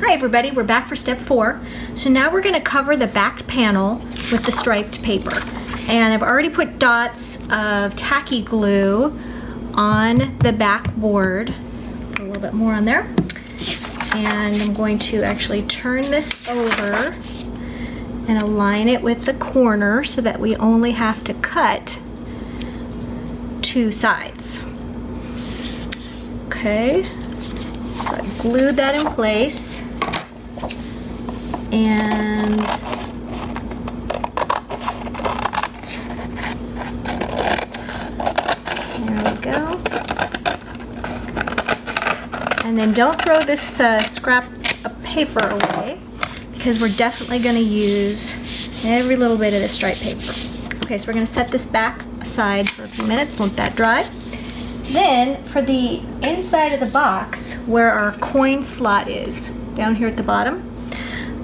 Hi everybody, we're back for step 4. So now we're going to cover the back panel with the striped paper. And I've already put dots of tacky glue on the back board. Put a little bit more on there. And I'm going to actually turn this over and align it with the corner so that we only have to cut 2 sides. Okay, so I glued that in place. And there we go. And then don't throw this scrap of paper away, because we're definitely going to use every little bit of the striped paper. Okay, so we're going to set this back aside for a few minutes, let that dry. Then for the inside of the box where our coin slot is, down here at the bottom,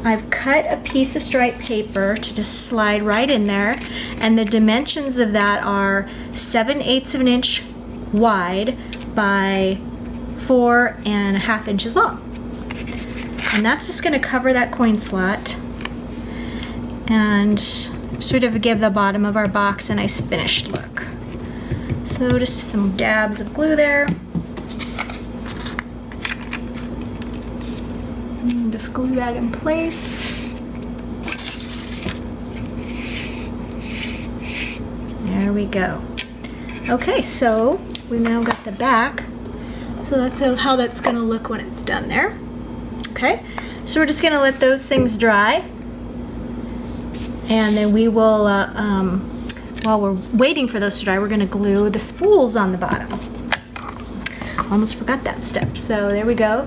I've cut a piece of striped paper to just slide right in there, and the dimensions of that are 7/8 of an inch wide by 4.5 inches long. And that's just going to cover that coin slot and sort of give the bottom of our box a nice finished look. So just some dabs of glue there. And just glue that in place. There we go. Okay, so we now got the back. So that's how that's going to look when it's done there. Okay, so we're just going to let those things dry. And then we will, while we're waiting for those to dry, we're going to glue the spools on the bottom. Almost forgot that step. So there we go.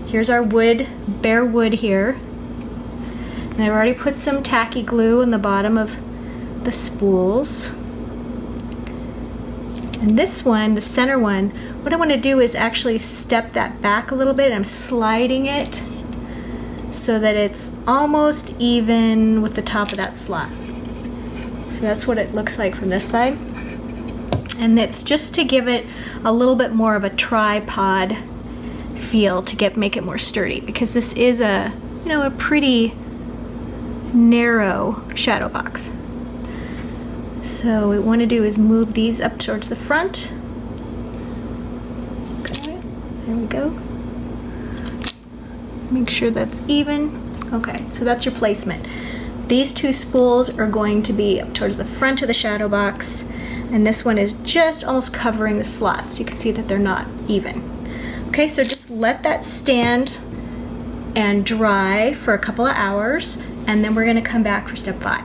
Here's our wood, bare wood here. And I've already put some tacky glue in the bottom of the spools. And this one, the center one, what I want to do is actually step that back a little bit. I'm sliding it so that it's almost even with the top of that slot. So that's what it looks like from this side. And it's just to give it a little bit more of a tripod feel to make it more sturdy, because this is a pretty narrow shadow box. So what we want to do is move these up towards the front. Okay, there we go. Make sure that's even. Okay, so that's your placement. These 2 spools are going to be up towards the front of the shadow box, and this one is just almost covering the slots. You can see that they're not even. Okay, so just let that stand and dry for a couple of hours, and then we're going to come back for step 5.